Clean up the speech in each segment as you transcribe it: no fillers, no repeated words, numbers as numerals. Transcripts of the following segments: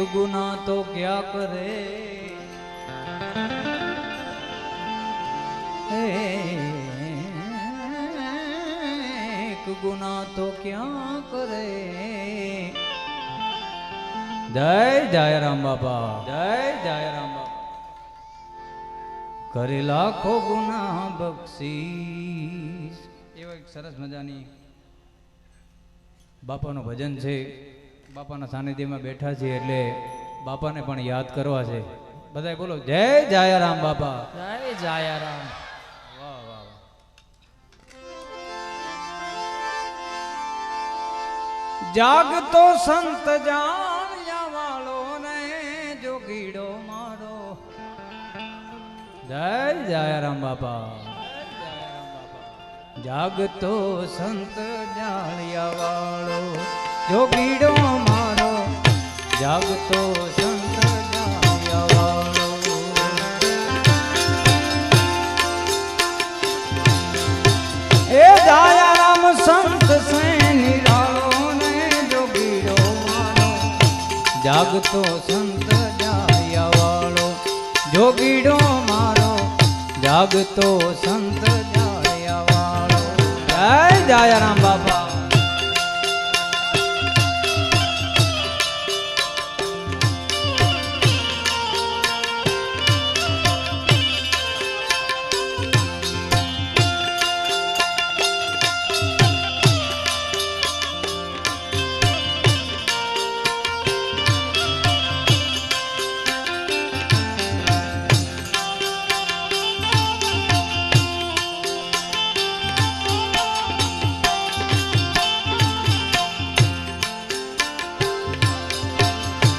गुना तो क्या करे, एक गुना तो क्या करे। जय जय राम बाबा, जय जय राम बाबा। करे लाखो गुना बख्शीश। एवं एक सरस मजानी बापाનું ભજન છે। બાપાના સાનિધ્યમાં બેઠા છીએ એટલે બાપાને પણ યાદ કરવા છે। બધાય બોલો જય જાયારામ બાપા, જય જાયારામ। વાહ વાહ વાહ। જાગતો સંત જાણ્યા વાળો ને જોગીડો મારો। જય જાયારામ બાપા। જાગતો સંત જાણ્યા વાળો જોગીડો મારો, જાગતો સંત જાણ્યા વાળો। એ જાયારામ સંત સે નિરાળો ને જોગીડો મારો, જાગતો સંત જાણ્યા વાળો જોગીડો મારો, જાગતો સંત જાણ્યા વાળો। જય જાયારામ બાપા।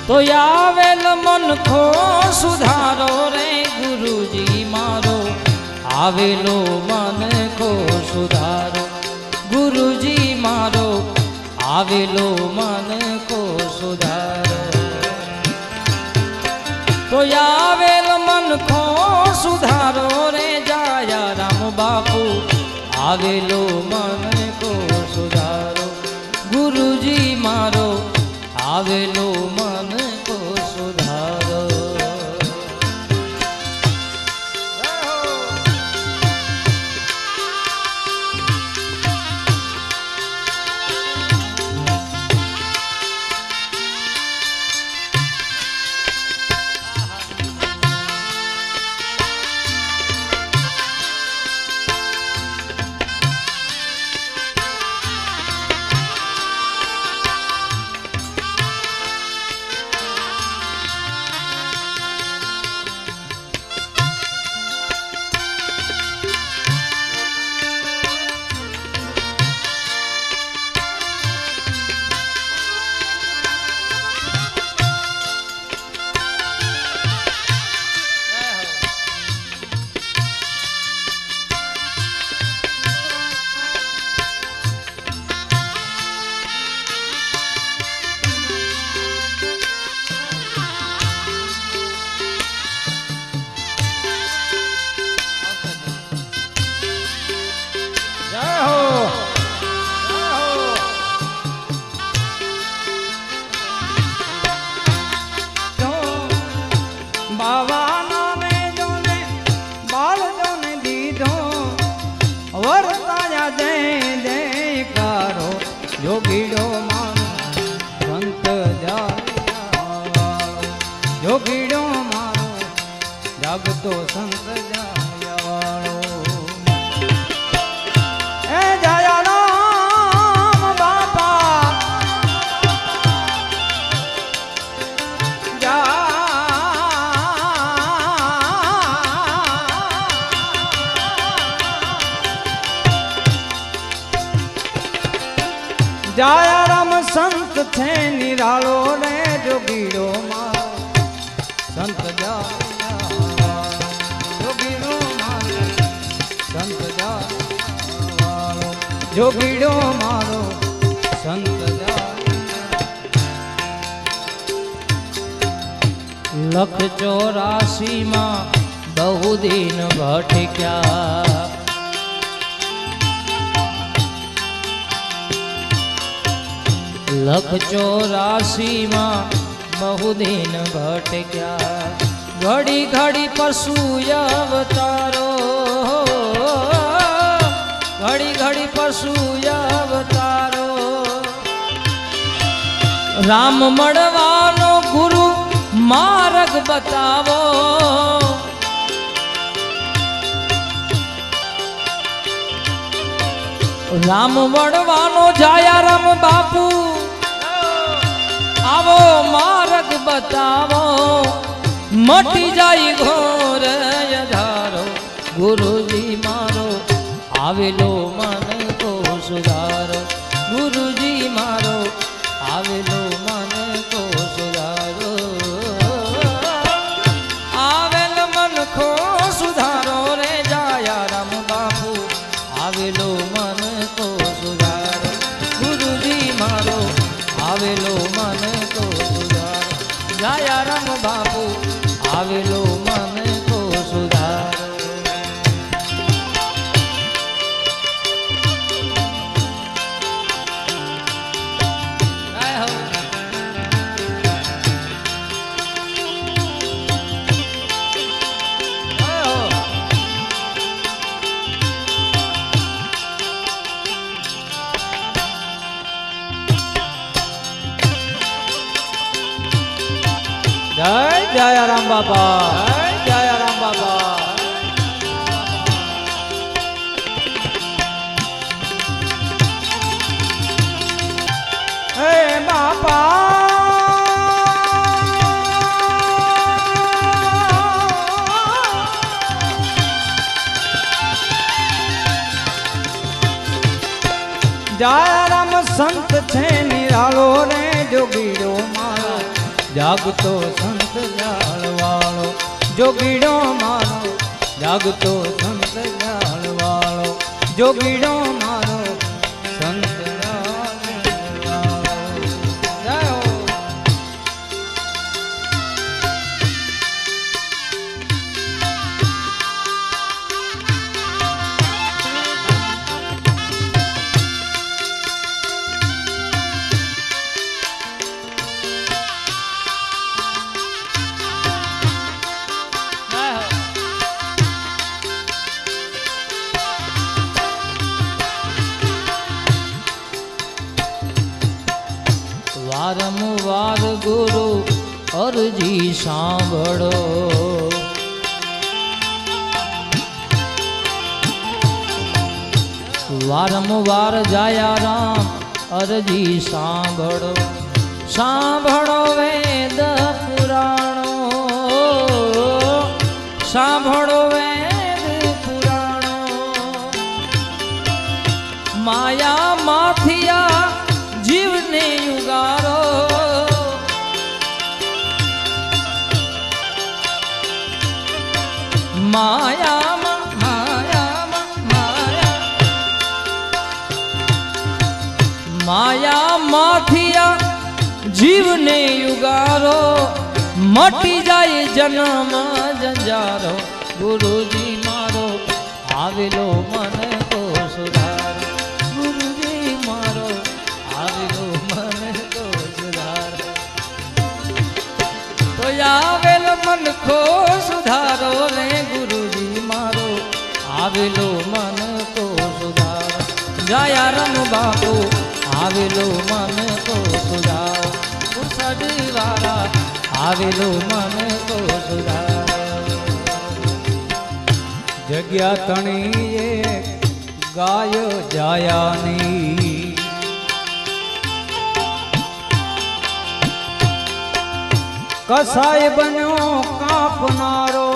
तो आवेल मन खो सुधारो रे गुरुजी मारो, आवेलो मन को सुधारो गुरुजी मारो, आवेलो मन को सुधारो। तो आवेल मन को सुधारो रे जायाराम बापू, आवेलो मन को सुधारो गुरुजी मारो, आवेलो मन को सुधारो। જોગીડો મારો સંત જાણ્યા, જોગીડો મારો જાગતો સંત જાણ્યા। એ જાયારામ બાપા, જાયારામ સંત છે નિરાળો ને જોગીડો મારો, સંત જાણ્યા જોગીડો મારો, સંત જાણ્યા જોગીડો મારો, સંત જાણ્યા। લખ 84 માં બહુ દિન ભટક્યા, લખ 84 માં બહુ દિન ભટક્યા ઘડી ઘડી પશુ અવતારો ઘડી ઘડી પશુ અવતારો રામ મળવાનો ગુરુ માર્ગ બતાવો રામ મળવાનો જાયા રામ બાપુ આવો માર્ગ બતાવો મટી જાય ઘોર અધારો ગુરુજી મારો આવેલો મન કો સુધારો ગુરુજી મારો આવેલો મન કો સુધારો આવેલ મન કો સુધારો રે જાયા રામ બાપુ આવેલો મન કો સુધારો ગુરુજી મારો આવેલો મન કો સુધારો જાયા રામ બાપુ આવેલો મન કો સુધારો જય જય રામ બાપા જય જય રામ બાપા હે બાપા જય રામ સંત છે નિરાળો રે જોગીડો મારો જાગતો સંત જાળવાળો જોગીડો મારો જાગતો સંત જાળવાળો જોગીડો મારો સંત જાળવાળો જય હો વારંવાર ગુરુ અરજી સાંભળો વારંવાર જાયા રામ અરજી સાંભળો સાંભળો વેદ પુરાણો સાંભળો વેદ પુરાણો માયા માથિયા જીવને યુગારો માયામાં માયામાં માયા માયામાંથી આ જીવને યુગારો મટી જાય જન્મ જંજારો ગુરુજી મારો આવેલો મન કો સુધારો ગુરુજી મારો આવેલો મન કો સુધારો તો આવેલ મન કો સુધારો રે ગુરુજી મારો આવેલો મન કો સુધારો જાયા રામ બાપુ આવેલો મન કો સુધારો ઉસડી વાળા આવેલો મન કો સુધારો જગ્યા તણીએ ગાયો જાયાની કસાય બન્યો કાપનારો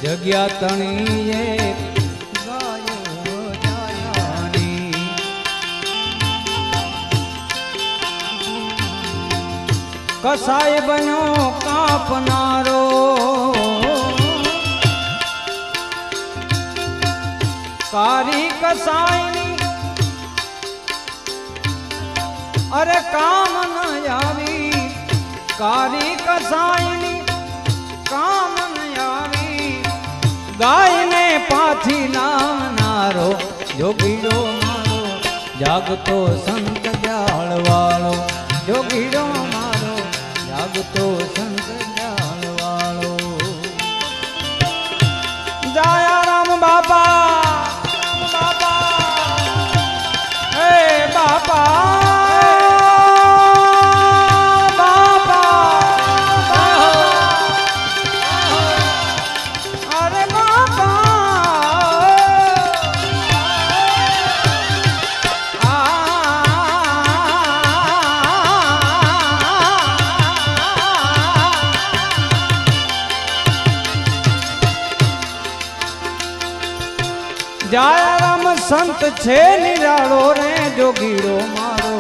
જગ્યા તણીએ ગાયો જાયાની કસાય બન્યો કાપનારો કારી કસાયની અરે કામ ન આવી કારી કસાયની કામ ન આવી ગાયને પાછી લાવનારો જોગીડો મારો જાગતો સંત જાળવાળો જોગીડો જાગતો સંત જાણવાળો. દયારામ બાપા હે બાપા દયારામ સંત છે નિરાળો રે જોગીડો મારો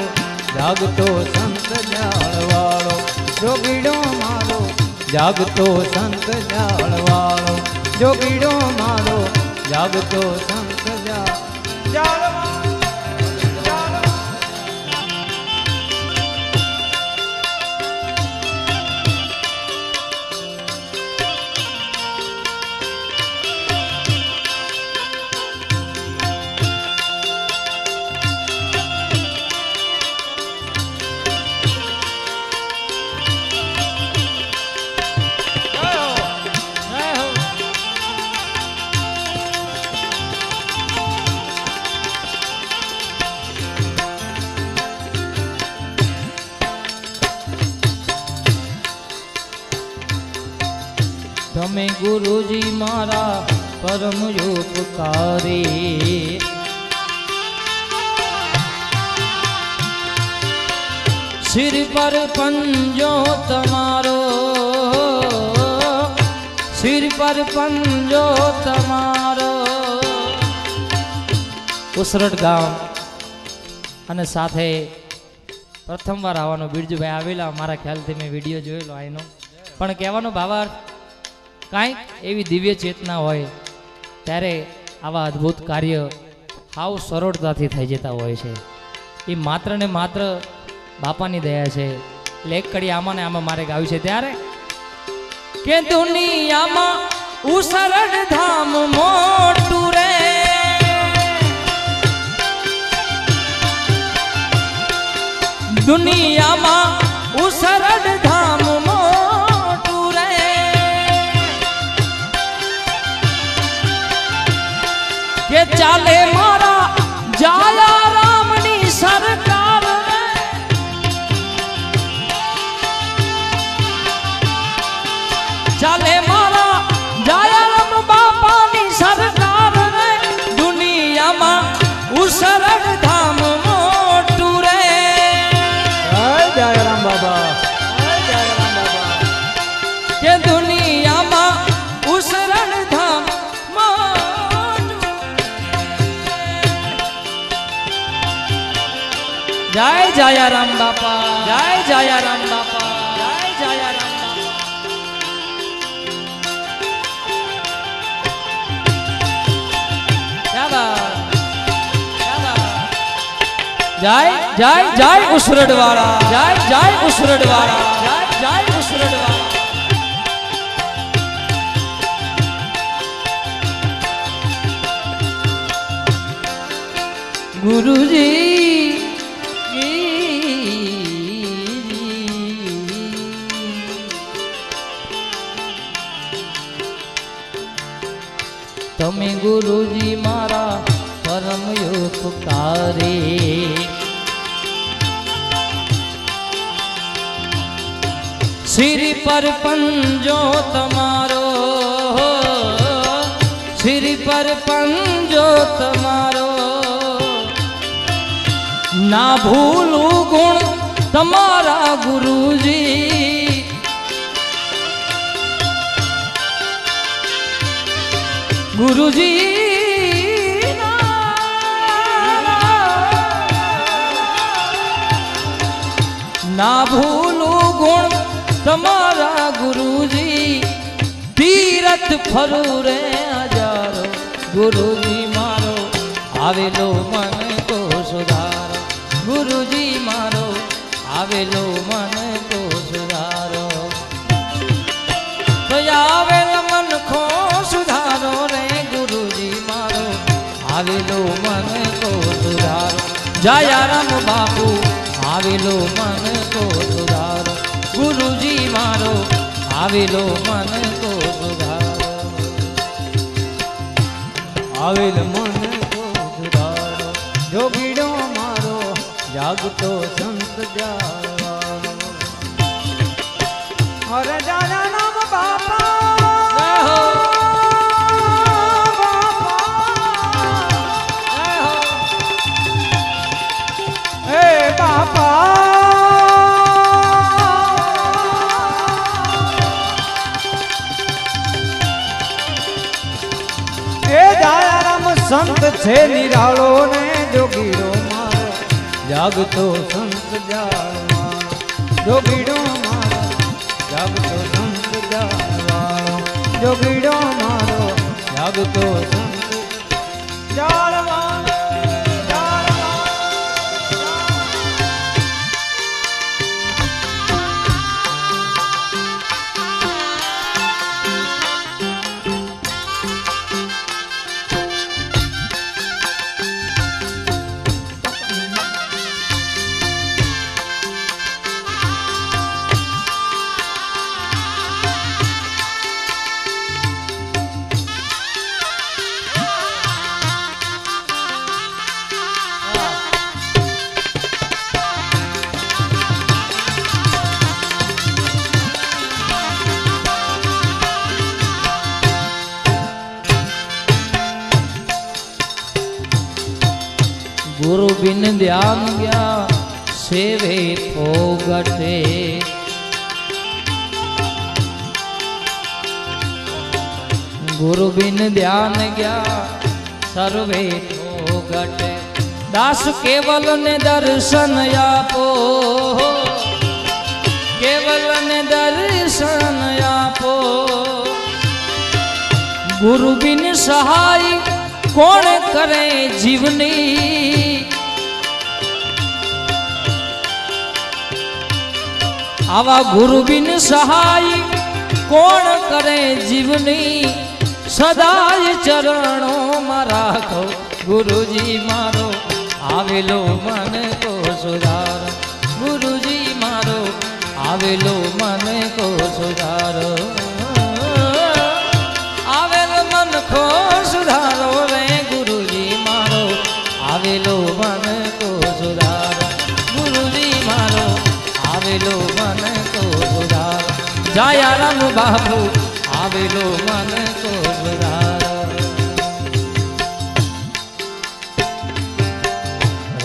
જાગતો સંત જાણવાળો. જોગીડો મારો જાગતો સંત જાણવાળો. જોગીડો મારો જાગતો સંત જાળવા તમે ગુરુજી મારા પરમ ઉપકારી. સિર પર પંજો તમારો, સિર પર પંજો તમારો. ઉસરટ ગામ અને સાથે પ્રથમવાર આવવાનો બિરજુભાઈ આવેલા. મારા ખ્યાલથી મેં વિડીયો જોયેલો આનો, પણ કહેવાનો ભાવાર્થ કાંઈક એવી દિવ્ય ચેતના હોય ત્યારે આવા અદ્ભુત કાર્ય હાવ સરળતાથી થઈ જતા હોય છે. એ માત્ર ને માત્ર બાપાની દયા છે. એટલે એક કડી આમાં ને આમાં મારે ગાવ્યું છે ત્યારે કે દુનિયામાં ઉસરડ ધામ મોટું રે, દુનિયામાં ઉસરડ ધામ મોટું રે, કે ચાલે મારા જાયા રામની સરકાર રે, ચાલે મારા જાયા રામ બાપાની સરકાર રે, દુનિયામાં ઉસરડ ધામ મોટું રે. દયારામ બાબા દયારામ બાબા કે દુનિયામાં ઉસરડ ધામ મોટું. જય જયારામ બાપા, જય જયારામ બાપા, જય જયારામ બાપા. ક્યા બાત, ક્યા બાત. જય જય જય ઉસરડ વાળા, જય જય ઉસરડ વાળા, જય જય ઉસરડ વાળા. ગુરુજી તમે ગુરુજી મારા પરમ ઉપકારી. સિર પર પંજો તમારો, સિર પર પંજો તમારો, ના ભૂલું ગુણ તમારા ગુરુજી. ગુરુજી ના ભૂલું ગુણ તમારા ગુરુજી. તીરથ ફરું રે હજારો, ગુરુજી મારો આવેલો મન તો સુધારો, ગુરુજી મારો આવેલો મન તો સુધારો. તો આવેલ મન ખો સુધારો રે, ગુરુજી મારો આવેલો મન તો સુધારો. જયારામ બાપુ આવેલો મન તો સુધારો, ગુરુજી મારો આવેલો મન કો સુધારો, આવેલ મન કો સુધારો, જોગીડો મારો જાગતો સંત જાળવાળો. અરે દાદા નામ બાપા સંત છે નિરાળો ને જોગીડો મારો જાગતો સંત જાળવાળો, જોગીડો મારો જાગતો સંત જાળવાળો, જોગીડો મારો જાગતો સંત જાળવાળો. ગુરુ બિન ધ્યાન ગયા સેવે ફોગટે, ગુરુ બિન ધ્યાન ગયા સર્વે ફોગટે. દાસ કેવલ ને દર્શન આપો, કેવલ ને દર્શન આપો, ગુરુ બિન સહાય કોણ કરે જીવની. આવા ગુરુ બિન સહાય કોણ કરે જીવની. સદાય ચરણો માં રાખો ગુરુજી મારો આવેલો મન કો સુધારો, ગુરુજી મારો આવેલો મન કો સુધારો, આવેલો મન કો સુધારો રે ગુરુજી મારો આવેલો મન કો સુધારો, ગુરુજી મારો આવેલો મન કો સુધારો. જાયારામ બાપુ આવેલો મન કો સુધારો.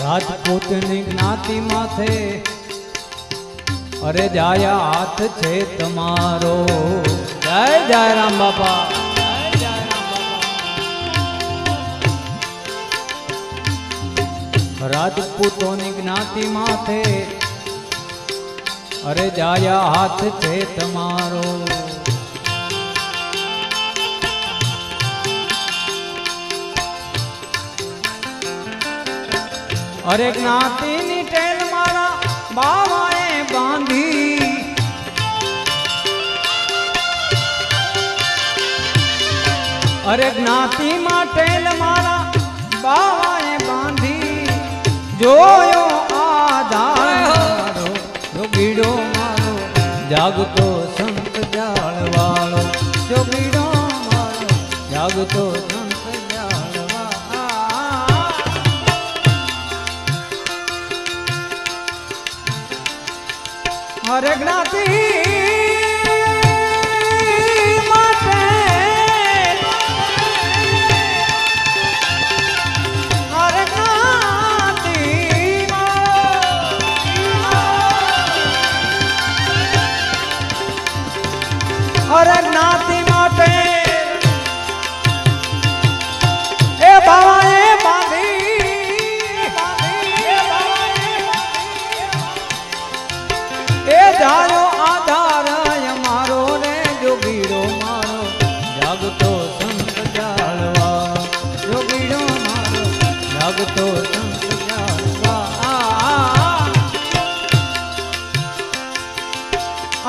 રાજપૂતની જ્ઞાતિ માથે અરે જાયા હાથ છે તમારો. જય જય રામ બાપા. રાજપૂતોની જ્ઞાતિ માથે અરે જાયા હાથ છે તમારો. અરે જ્ઞાતિની ટેલ મારા બાવાએ બાંધી, અરે જ્ઞાતિમાં ટેલ મારા બાવાએ બાંધી. જોયો આધાર મારો જોગીડો મારો જાગતો સંત જાળવાળો, જોગીડો મારો જાગતો સંત જાળવાળો. અરે જ્ઞાતિ માટે અરે જ્ઞાતિ અરે જ્ઞાતિ માટે એ બાવાએ એ જાયો આધાર મારો રે જોગીડો મારો જાગતો સંત જાળવા, જોગીડો મારો જાગતો સંત જાળવા.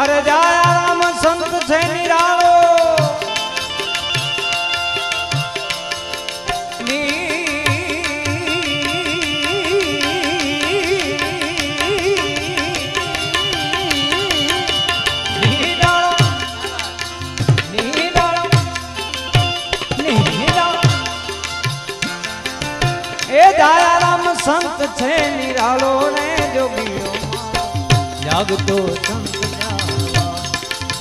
અરે જાયા રામ સંત છે નિરાળો જાગતો સંત જાળવાળો,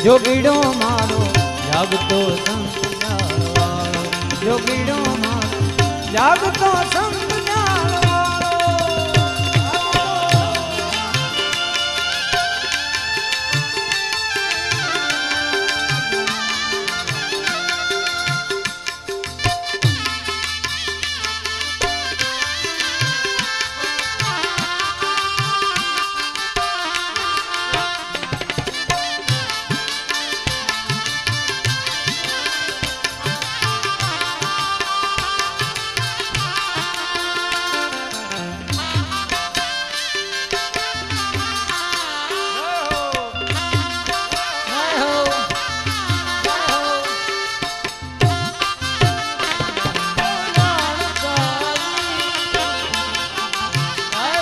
જોગીડો મારો જાગતો સંત જાળવાળો, જોગીડો મારો જાગતો સંત જાળવાળો.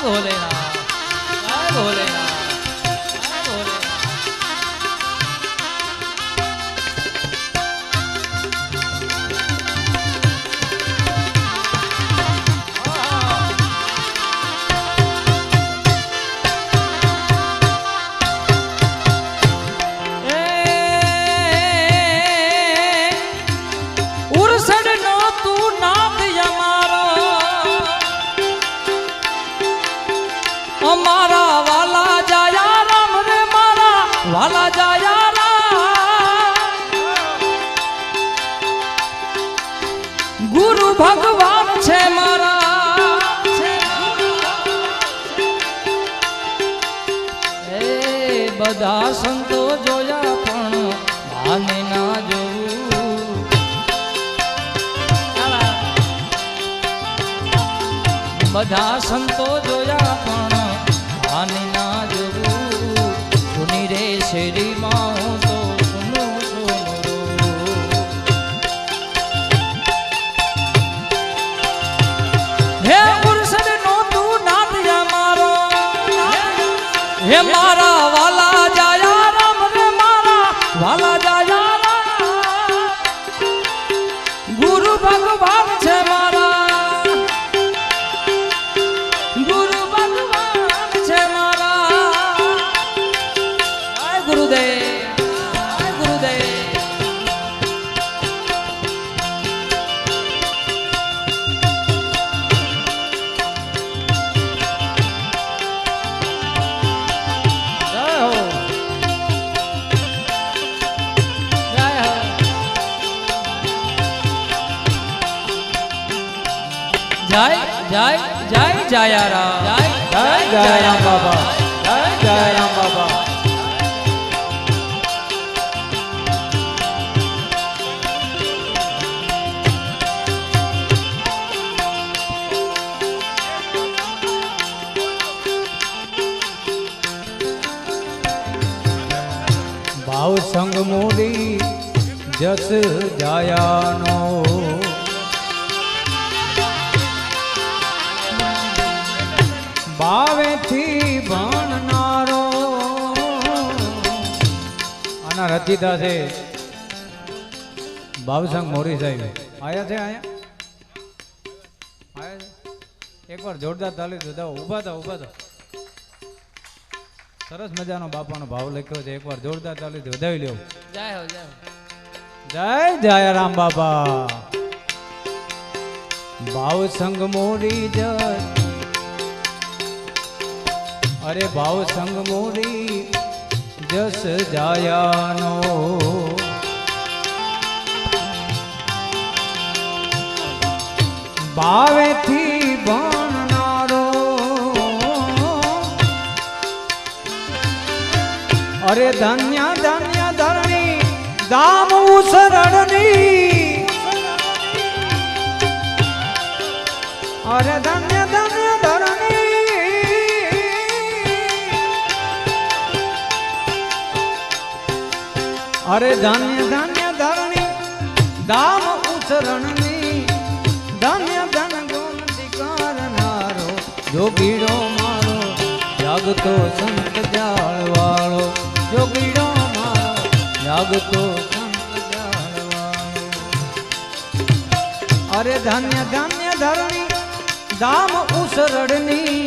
ભોલેનાથ, જય ભોલેનાથ, જય ભોલેનાથ. ઉરસડનો તું નાથ અમારો, અમારા વાલા જાયા રામ રે, મારા વાલા જાયા રામ. ગુરુ ભગવાન છે મારા, એ બધા સંતો જોયા પણ આને ના જોવું. બધા સંતો જોયા પણ આને ના જોવું. સુની રે શેરીમાં હું તો સુનું સુનું. હે પુરુષ નો તું નાથ મારો, હે મારા વાલા જાયા રામ રે, મારા વાલા જાયા રામ. ગુરુ ભગવાન છે મારા, ગુરુ ભગવાન છે મારા. જય ગુરુદેવ, જય ગુરુદેવ. જય હો, જય હો. જય જય જય જયારામ, જય જય રામ બાબા, જય જય રામ બાબા. ભાવ સંગ મૂડી જસ જાયાનો, ભાવેથી ભણનારો. આના રચિતા છે ભાવસંગ મોરી સાહેબ. આયા છે આયા આયા છે. એકવાર જોરદાર તાલી દો. ઊભા થા, ઊભા થા. સરસ મજાનો બાપાનો ભાવ લખ્યો છે. એકવાર જોરદાર તાલી વધાવી લ્યો. જય હો, જય હો. જય જય રામ બાબા. ભાવ સંગ મોરી જસ, અરે ભાવ સંગ મોરી જસ જાયાનો. ભાવેથી ભણનારો, અરે ધન્ય ધન્ય ધરણી દામ ઉસરણની. અરે ધન્ય ધન્ય ધરણી, અરે ધન્ય ધન્ય ધરણી દામ ઉસરણની. ધન્ય ધન ગોમતી કરનારો, જોગીડો મારો જાગતો સંત જાળવાળો, જોગીડો મારો જાગતો સંત જાળવાળો. અરે ધન્ય ધન્ય ધરણી દામ ઉસરણની.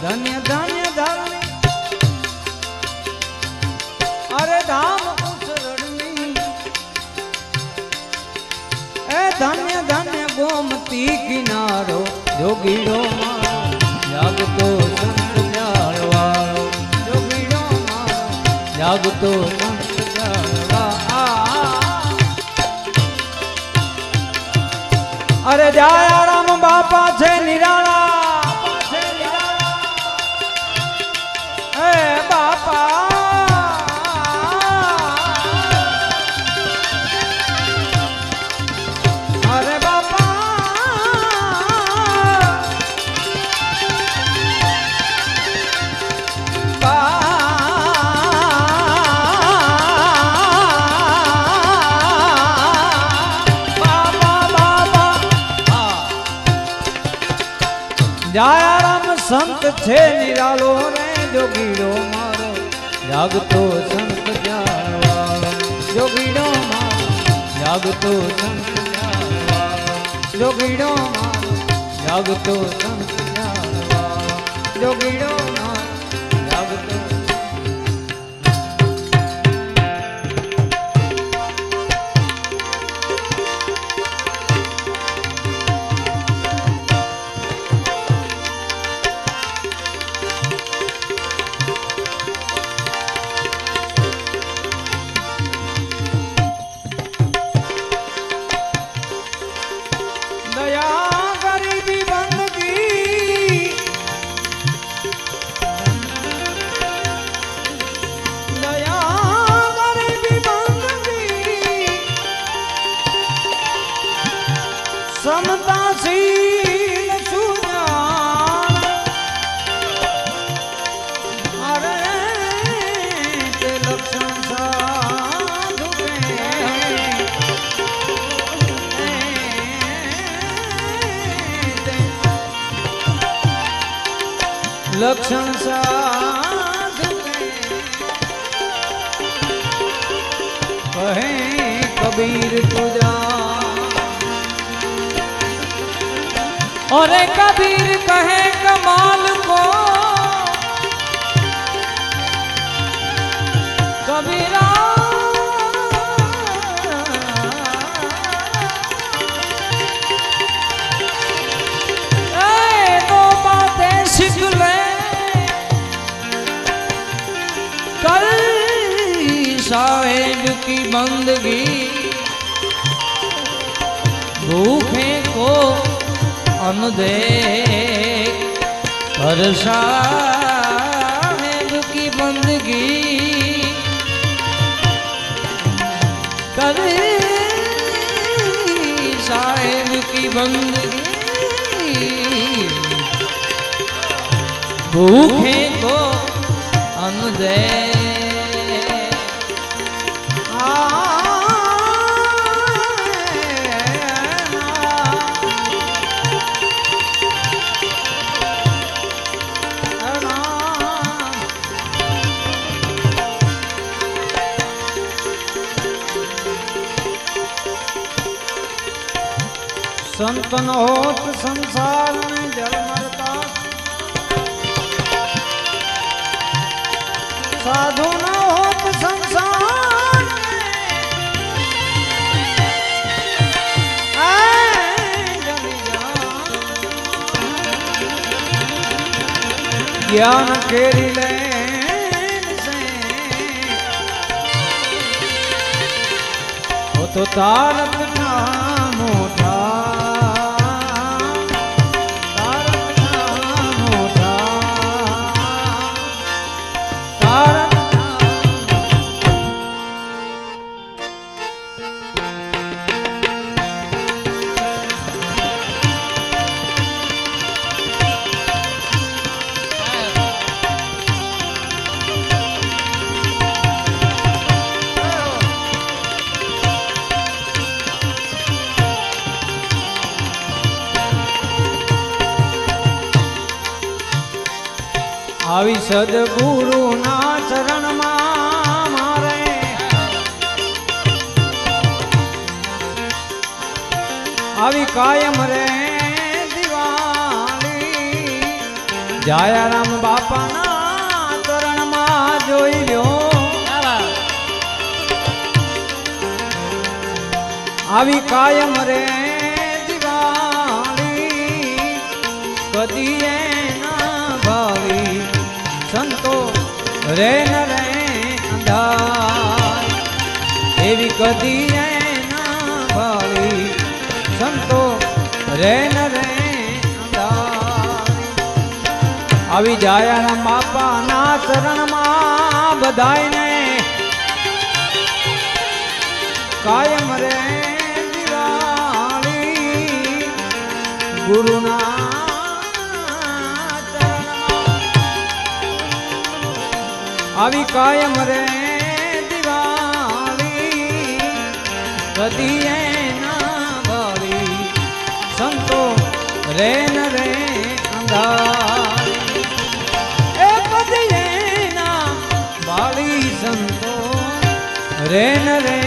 ધન્ય ધન્ય ધરણી જોગીડો મારો જાગતો સંત જાળવાળો જોગીડો મારો જાગતો સંત જાળવા અરે જયા રામ બાપા છે નિરાળા હે બાપા અરે બાપા જયા રામ સંત છે નિરાલો રે જોગીડો મારો જાગતો સંત જાળવાળો જોગીડો મારો જાગતો સંત જાળવાળો જોગીડો મારો જાગતો સંત જાળવાળો જોગીડો મારો જાગતો સમતાશીલ સુજાન અરે તે લક્ષણ સાધુ લક્ષણ સાધુ કહે કબીર તુજા और कबीर कहे कमाल को कबीरा तो बातें सीख ले कल साहेब की बंदगी भूखे को अनुदेख कर साहेब की बंदगी कर साहेब की बंदगी भूखे को अनुदेख संतन होत संसार में जल मरता साधु न होत संसार ज्ञान केरी लेन से हो तो तारक ना मोटा આવી સદગુરુ ના ચરણ માં મારે આવી કાયમ રે દિવાળી જાયા રામ બાપા ના ચરણ માં જોઈ લ્યો આવી કાયમ રે દિવાળી કદી એના ભાળી સંતો રે ન રે અંધાર એવી કદી એના ભાળી સંતો રે ન રે અંધાર આવી જાયારામ બાપાના ચરણમાં બધાયને કાયમ રે દિવાળી ગુરુના ચરણમાં આવી કાયમ રે દિવાળી કદી એના ભાળી સંતો રે ન રે અંધાર એ કદી એના ભાળી સંતો રે ન રે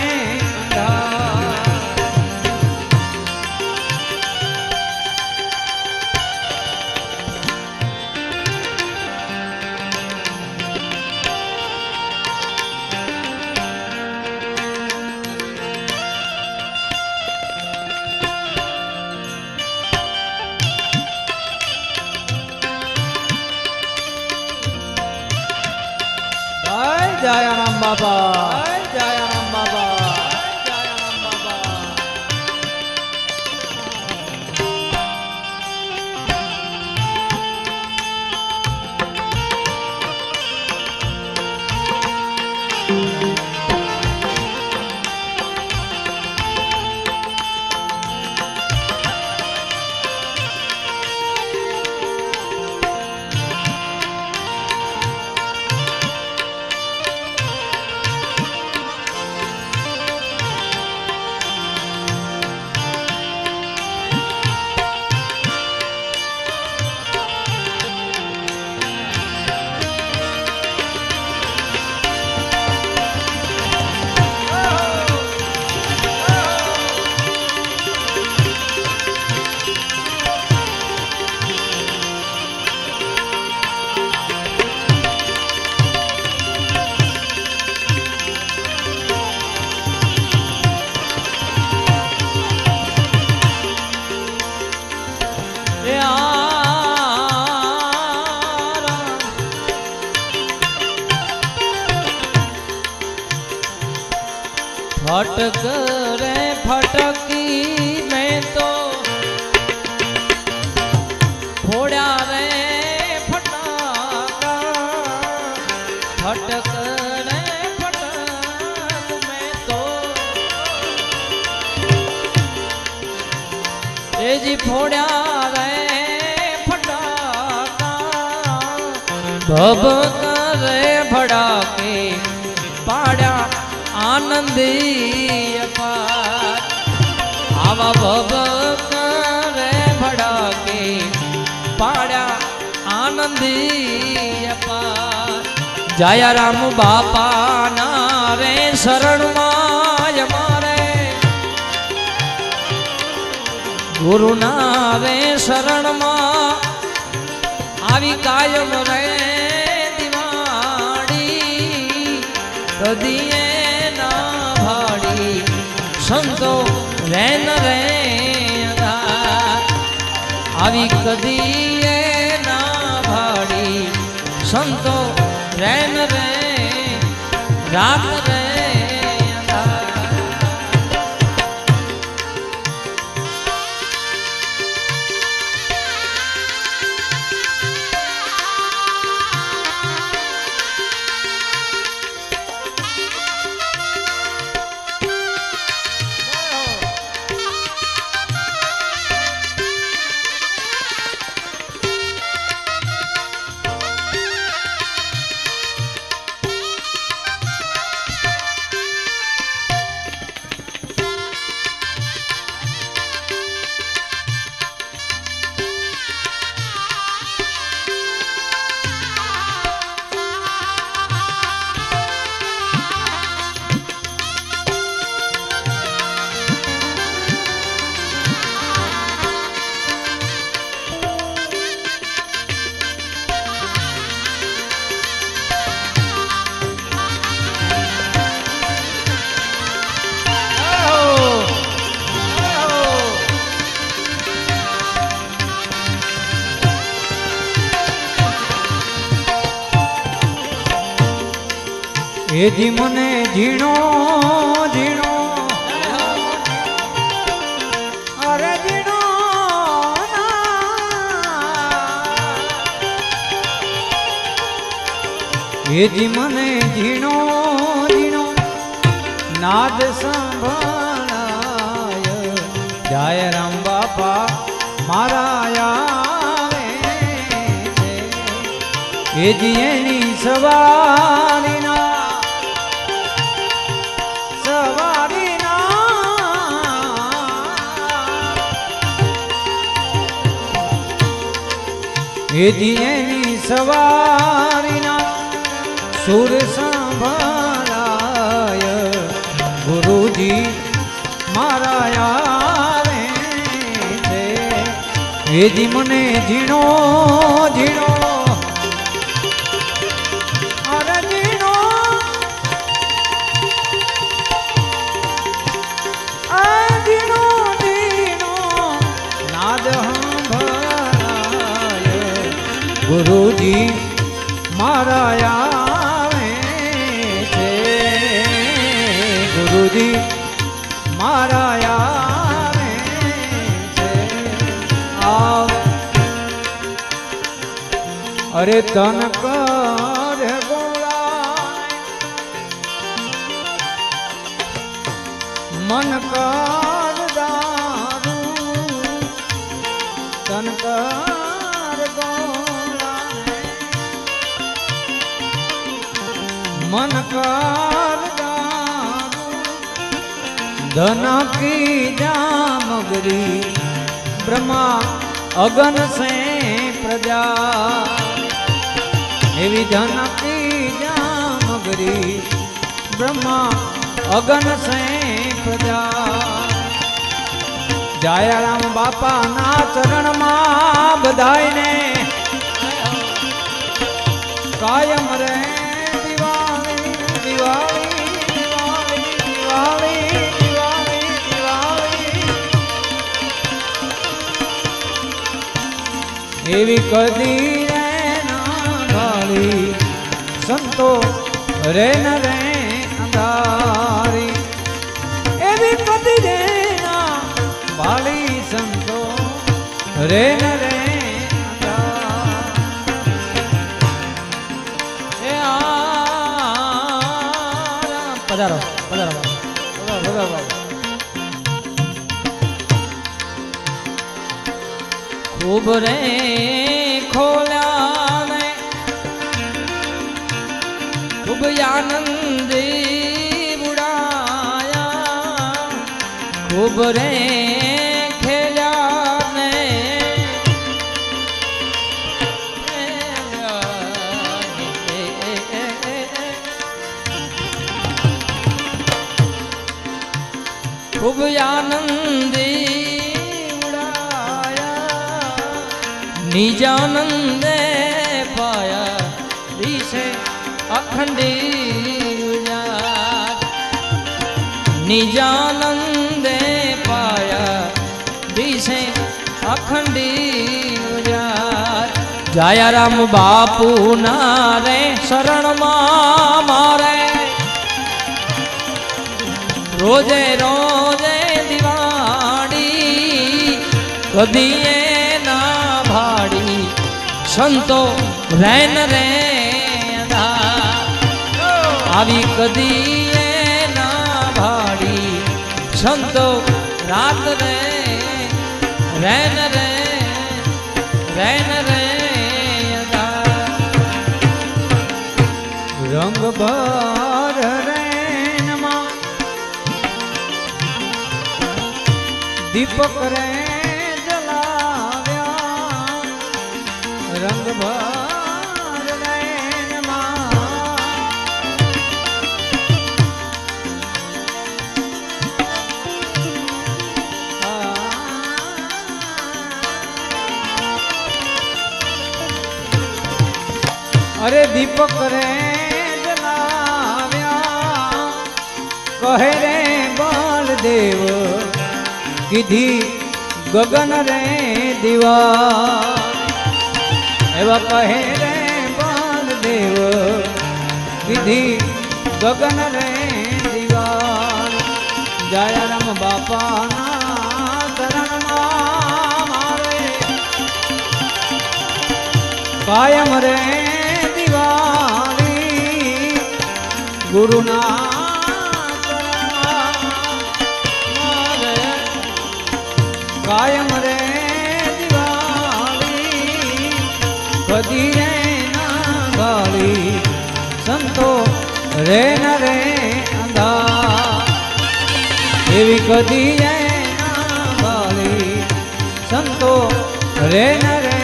જયારામ બાબા જયારામ બાબા જયારામ બાબા फटक रे फटकी मैं तो फोड़ा रे फटाका फटक रे फटक मैं तो जी फोड़ा रे फटाका भभक रे भड़ाके पाड़ा आनंदी अपार आवा भभक रे भड़ाके पाड़ा आनंदी अपार जयाराम बापा ना रे शरण माय मारे गुरु ना रे शरण માં આવી કાયમ રે દિવાળી કદીએ संतो रैन रे आवी कदी ना भाड़ी संतो रैन रे रात रे એજી મને ઝીણો ઝીણો અરે ઝીણો એજી મને ઝીણો ઝીણો નાદ સંભળાય જાય રામ બાપા મારા આવે છે એજી એની સવારીના એજી એની સવારીના સુર સંભળાય ગુરુજી મારા આવે છે એજી મને ઝીણો ઝીણો અરે ઝીણો ઝીણો ઝીણો નાદ ગુરુજી મારા આવે છે ગુરુજી મારા આવે છે અરે તન કર બોલાય મન કર દારૂ તન કર मन कर धन की जामगरी ब्रह्मा अगन से प्रजा एवी धन की जामगरी ब्रह्मा अगन से प्रजा जाया राम बापा ना चरण में बधाई ने कायम रहे एवी कदी रे ना भाली संतो रे न रे अंधारी एवी कदी रे ना भाली संतो रे न रे पधारो पधारो पधारो खूब रे खोल्या ने खूब आनंदी बुढ़ाया खूब रे खेल्या ने खूब आनंदी निजानंदे पाया दिशे अखंडी निजानंदे पाया दिशे अखंडी जाया राम बापू नारे शरण मारे रोजे रोजे दिवाड़ी कदिए भाड़ी संतो रैन रे आवी कदी ना भाड़ी संतो रात रे रैन रे रंग भर रैन मा दीपक रे रंग भर रैन अरे दीपक रे जलाव्या कहे रे बलदेव कीधी गगन रे दीवा एवा कहे रे बलदेव विधि ગગન રે દિવાલ જયરામ બાપાના ચરણમાં મારે કાયમ રે દિવાળી ગુરુના કાયમ રે દિવાળી કદી રે ના ગાળી સંતો રે ન રે અંધા એવી કદી રે ના ગાળી સંતો રે ન રે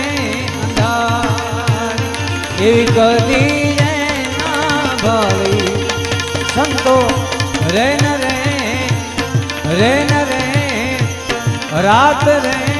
અંધા એવી કદી રે ના ગાળી સંતો રે ન રે રાત રે